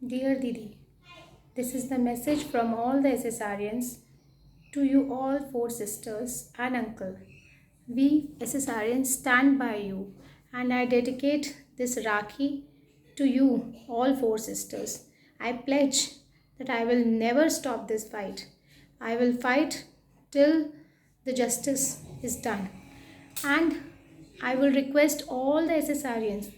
Dear Didi, this is the message from all the SSRians to you all four sisters and uncle. We SSRians stand by you and I dedicate this Rakhi to you all four sisters. I pledge that I will never stop this fight. I will fight till the justice is done. And I will request all the SSRians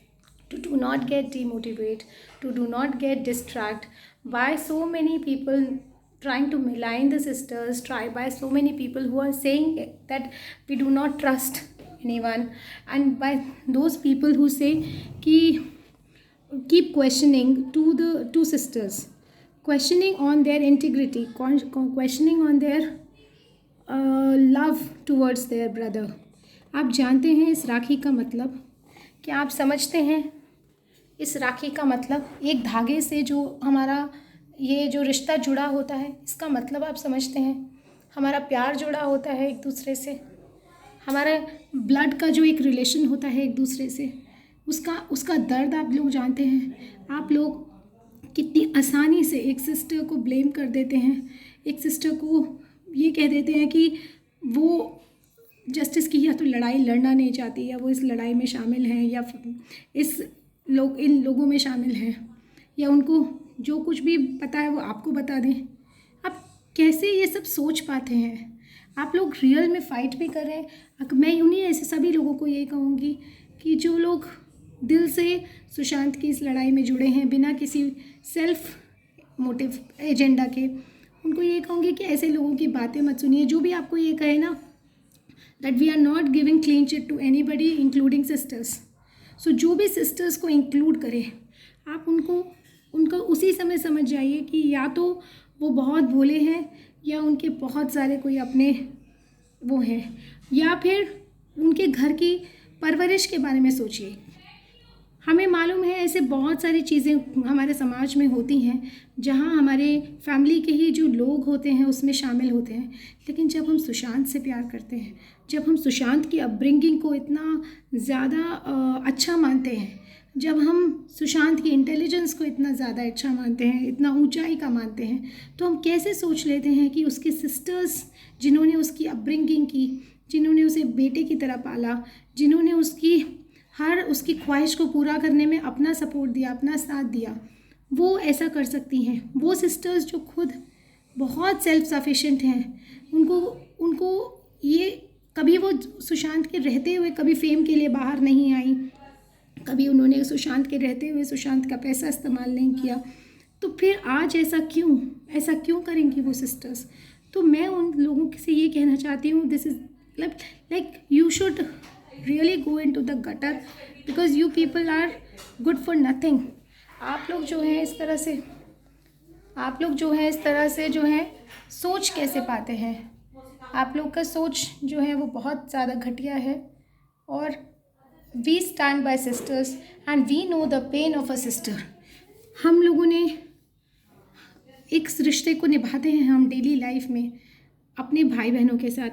to do not get demotivated, to do not get distracted by so many people trying to malign the sisters, try by so many people who are saying that we do not trust anyone, and by those people who say ki keep questioning to the two sisters, questioning on their integrity, questioning on their love towards their brother. आप जानते हैं इस राखी का मतलब? क्या आप समझते हैं इस राखी का मतलब? एक धागे से जो हमारा ये जो रिश्ता जुड़ा होता है, इसका मतलब आप समझते हैं? हमारा प्यार जुड़ा होता है एक दूसरे से, हमारा ब्लड का जो एक रिलेशन होता है एक दूसरे से, उसका दर्द आप लोग जानते हैं. आप लोग कितनी आसानी से एक सिस्टर को ब्लेम कर देते हैं, एक सिस्टर को ये कह देते हैं कि वो जस्टिस की या तो लड़ाई लड़ना नहीं चाहती, या वो इस लड़ाई में शामिल हैं, या इन लोगों में शामिल हैं, या उनको जो कुछ भी पता है वो आपको बता दें. आप कैसे ये सब सोच पाते हैं? आप लोग रियल में फ़ाइट भी कर रहे हैं. मैं उन्हीं ऐसे सभी लोगों को ये कहूँगी कि जो लोग दिल से सुशांत की इस लड़ाई में जुड़े हैं बिना किसी सेल्फ मोटिव एजेंडा के, उनको ये कहूँगी कि ऐसे लोगों की बातें मत सुनिए. जो भी आपको ये कहे ना that we are not giving clean chit to anybody including sisters, so जो भी सिस्टर्स को इंक्लूड करें, आप उनको उसी समय समझ जाइए कि या तो वो बहुत भोले हैं, या उनके बहुत सारे कोई अपने वो हैं, या फिर उनके घर की परवरिश के बारे में सोचिए. हमें मालूम है ऐसे बहुत सारी चीज़ें हमारे समाज में होती हैं जहाँ हमारे फैमिली के ही जो लोग होते हैं उसमें शामिल होते हैं. लेकिन जब हम सुशांत से प्यार करते हैं, जब हम सुशांत की अपब्रिंगिंग को इतना ज़्यादा अच्छा मानते हैं, जब हम सुशांत की इंटेलिजेंस को इतना ज़्यादा अच्छा मानते हैं, इतना ऊंचाई का मानते हैं, तो हम कैसे सोच लेते हैं कि उसके सिस्टर्स जिन्होंने उसकी अपब्रिंगिंग की, जिन्होंने उसे बेटे की तरह पाला, जिन्होंने उसकी ख्वाहिश को पूरा करने में अपना सपोर्ट दिया, अपना साथ दिया, वो ऐसा कर सकती हैं. वो सिस्टर्स जो खुद बहुत सेल्फ सफिशिएंट हैं, उनको ये कभी वो सुशांत के रहते हुए कभी फेम के लिए बाहर नहीं आई, कभी उन्होंने सुशांत के रहते हुए सुशांत का पैसा इस्तेमाल नहीं किया, तो फिर आज ऐसा क्यों करेंगी वो सिस्टर्स? तो मैं उन लोगों से ये कहना चाहती हूँ, this is like you should really go into the gutter because you people are good for nothing. आप लोग जो है इस तरह से जो है सोच कैसे पाते हैं? आप लोग का सोच जो है वो बहुत ज़्यादा घटिया है. और we stand by sisters and we know the pain of a sister. हम लोगों ने एक रिश्ते को निभाते हैं हम डेली लाइफ में अपने भाई बहनों के साथ,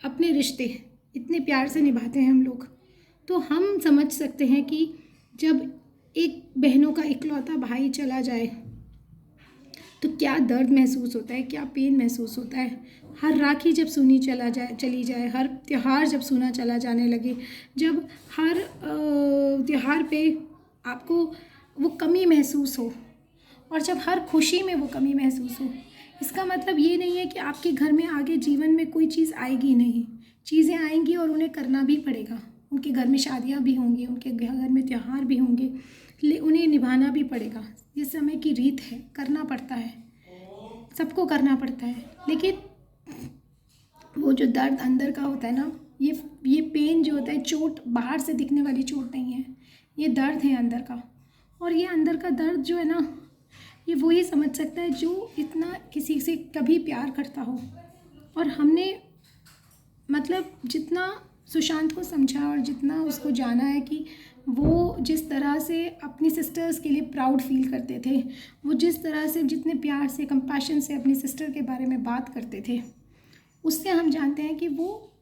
अपने रिश्ते इतने प्यार से निभाते हैं हम लोग. तो हम समझ सकते हैं कि जब एक बहनों का इकलौता भाई चला जाए तो क्या दर्द महसूस होता है, क्या पेन महसूस होता है. हर राखी जब चली जाए, हर त्यौहार जब सुना चला जाने लगे, जब हर त्यौहार पे आपको वो कमी महसूस हो, और जब हर खुशी में वो कमी महसूस हो, इसका मतलब ये नहीं है कि आपके घर में आगे जीवन में कोई चीज़ आएगी नहीं. चीज़ें आएंगी और उन्हें करना भी पड़ेगा. उनके घर में शादियाँ भी होंगी, उनके घर में त्यौहार भी होंगे, उन्हें निभाना भी पड़ेगा. ये समय की रीत है, करना पड़ता है, सबको करना पड़ता है. लेकिन वो जो दर्द अंदर का होता है ना, ये पेन जो होता है, चोट बाहर से दिखने वाली चोट नहीं है, ये दर्द है अंदर का. और ये अंदर का दर्द जो है ना, ये वही समझ सकता है जो इतना किसी से कभी प्यार करता हो. और हमने मतलब जितना सुशांत को समझा और जितना उसको जाना है कि वो जिस तरह से अपनी सिस्टर्स के लिए प्राउड फील करते थे, वो जिस तरह से जितने प्यार से कंपैशन से अपनी सिस्टर के बारे में बात करते थे, उससे हम जानते हैं कि वो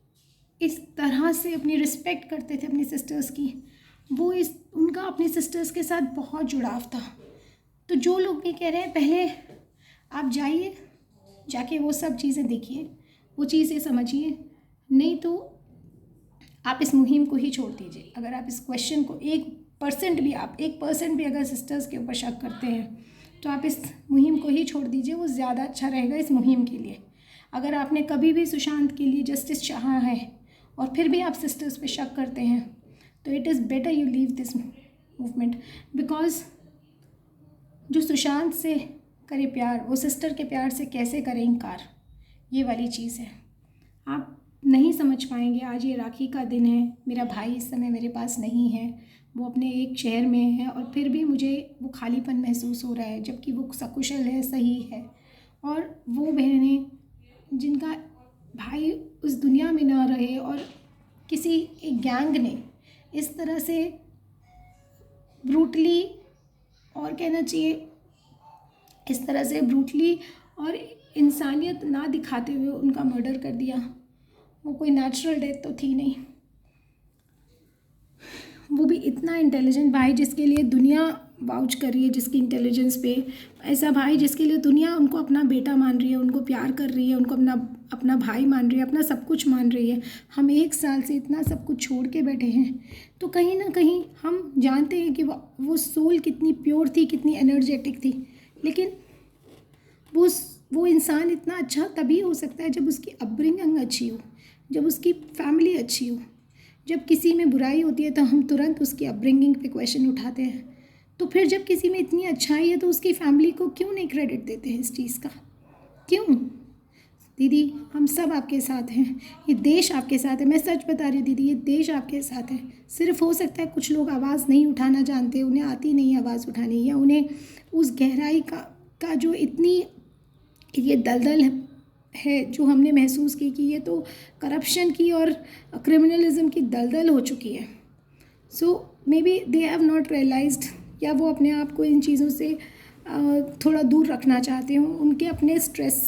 इस तरह से अपनी रिस्पेक्ट करते थे अपनी सिस्टर्स की. उनका अपनी सिस्टर्स के साथ बहुत जुड़ाव था. तो जो लोग भी कह रहे हैं पहले आप जाइए, जाके वो सब चीज़ें देखिए, वो चीज़ें समझिए, नहीं तो आप इस मुहिम को ही छोड़ दीजिए। अगर आप इस क्वेश्चन को 1% भी अगर सिस्टर्स के ऊपर शक करते हैं तो आप इस मुहिम को ही छोड़ दीजिए, वो ज़्यादा अच्छा रहेगा इस मुहिम के लिए। अगर आपने कभी भी सुशांत के लिए जस्टिस चाहा है और फिर भी आप सिस्टर्स पे शक करते हैं तो it is better you leave this movement, because जो सुशांत से करे प्यार वो सिस्टर के प्यार से कैसे करे इनकार, ये वाली चीज़ है। आप नहीं समझ पाएंगे। आज ये राखी का दिन है, मेरा भाई इस समय मेरे पास नहीं है, वो अपने एक शहर में है और फिर भी मुझे वो खालीपन महसूस हो रहा है, जबकि वो सकुशल है, सही है। और वो बहनें जिनका भाई उस दुनिया में ना रहे और किसी एक गैंग ने इस तरह से ब्रूटली, और कहना चाहिए इस तरह से ब्रूटली और इंसानियत ना दिखाते हुए उनका मर्डर कर दिया, वो कोई नेचुरल डेथ तो थी नहीं। वो भी इतना इंटेलिजेंट भाई जिसके लिए दुनिया वाउच कर रही है, जिसकी इंटेलिजेंस पे, ऐसा भाई जिसके लिए दुनिया उनको अपना बेटा मान रही है, उनको प्यार कर रही है, उनको अपना भाई मान रही है, अपना सब कुछ मान रही है। हम 1 साल से इतना सब कुछ छोड़ के बैठे हैं, तो कहीं ना कहीं हम जानते हैं कि वो सोल कितनी प्योर थी, कितनी एनर्जेटिक थी। लेकिन वो इंसान इतना अच्छा तभी हो सकता है जब उसकी अपब्रिंगिंग अच्छी हो, जब उसकी फैमिली अच्छी हो। जब किसी में बुराई होती है तो हम तुरंत उसकी अपब्रिंगिंग पे क्वेश्चन उठाते हैं, तो फिर जब किसी में इतनी अच्छाई है तो उसकी फैमिली को क्यों नहीं क्रेडिट देते हैं इस चीज़ का? क्यों? दीदी हम सब आपके साथ हैं, ये देश आपके साथ है। मैं सच बता रही हूँ दीदी, ये देश आपके साथ है। सिर्फ हो सकता है कुछ लोग आवाज़ नहीं उठाना जानते, उन्हें आती नहीं आवाज़ उठानी, या उन्हें उस गहराई का जो इतनी ये दलदल है जो हमने महसूस की कि ये तो करप्शन की और क्रिमिनलिज्म की दलदल हो चुकी है। So maybe they have not realised, या वो अपने आप को इन चीज़ों से थोड़ा दूर रखना चाहते हो, उनके अपने स्ट्रेस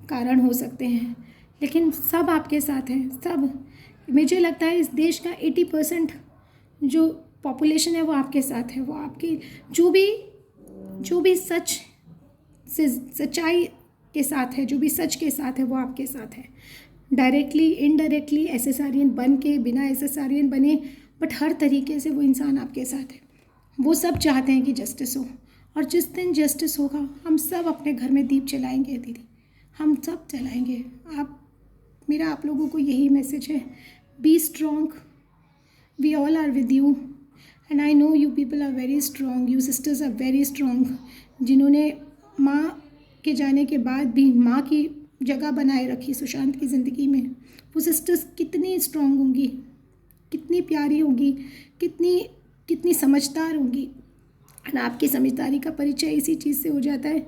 कारण हो सकते हैं। लेकिन सब आपके साथ हैं, सब। मुझे लगता है इस देश का 80% जो पॉपुलेशन है वो आपके साथ है। वो आपके जो भी सच्चाई के साथ है, जो भी सच के साथ है, वो आपके साथ है। डायरेक्टली इनडायरेक्टली एसएसआरियन बन के, बिना एसएसआरियन बने, बट हर तरीके से वो इंसान आपके साथ है। वो सब चाहते हैं कि जस्टिस हो, और जिस दिन जस्टिस होगा हम सब अपने घर में दीप जलाएंगे दीदी, हम सब जलाएंगे। मेरा आप लोगों को यही मैसेज है, be strong, we all are with you, and I know you people are very strong, you sisters are very strong, जिन्होंने माँ के जाने के बाद भी माँ की जगह बनाए रखी सुशांत की ज़िंदगी में। वो सिस्टर्स कितनी स्ट्रॉन्ग होंगी, कितनी प्यारी होंगी, कितनी समझदार होंगी। और आपकी समझदारी का परिचय इसी चीज़ से हो जाता है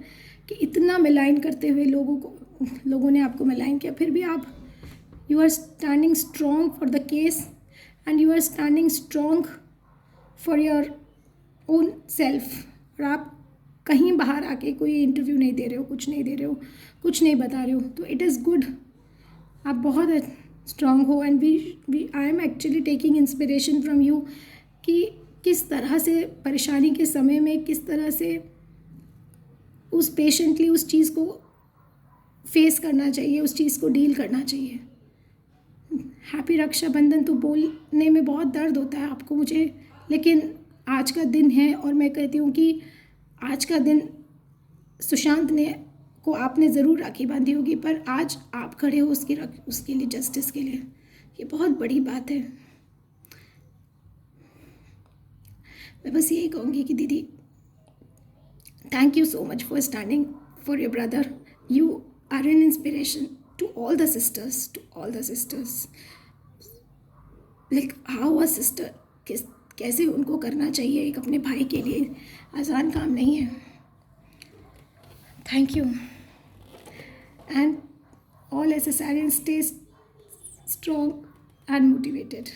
कि इतना मिलाइन करते हुए लोगों ने आपको मिलाइन किया, फिर भी आप you are standing strong for the case, and you are standing strong for your own self. और आप कहीं बाहर आके कोई इंटरव्यू नहीं दे रहे हो, कुछ नहीं दे रहे हो, कुछ नहीं बता रहे हो, तो इट इज़ गुड। आप बहुत स्ट्रॉन्ग हो, and I am actually taking inspiration from you कि किस तरह से परेशानी के समय में किस तरह से उस पेशेंटली उस चीज़ को फेस करना चाहिए, उस चीज़ को डील करना चाहिए। हैप्पी रक्षाबंधन तो बोलने में बहुत दर्द होता है आपको, मुझे, लेकिन आज का दिन है और मैं कहती हूँ कि आज का दिन सुशांत को आपने ज़रूर राखी बांधी होगी, पर आज आप खड़े हो उसके लिए, जस्टिस के लिए, ये बहुत बड़ी बात है। मैं बस यही कहूँगी कि दीदी thank you so much for standing for your brother, you are an inspiration to all the sisters, like how a sister, कैसे उनको करना चाहिए एक अपने भाई के लिए, आसान काम नहीं है। Thank you, and all SSRians stay strong and motivated.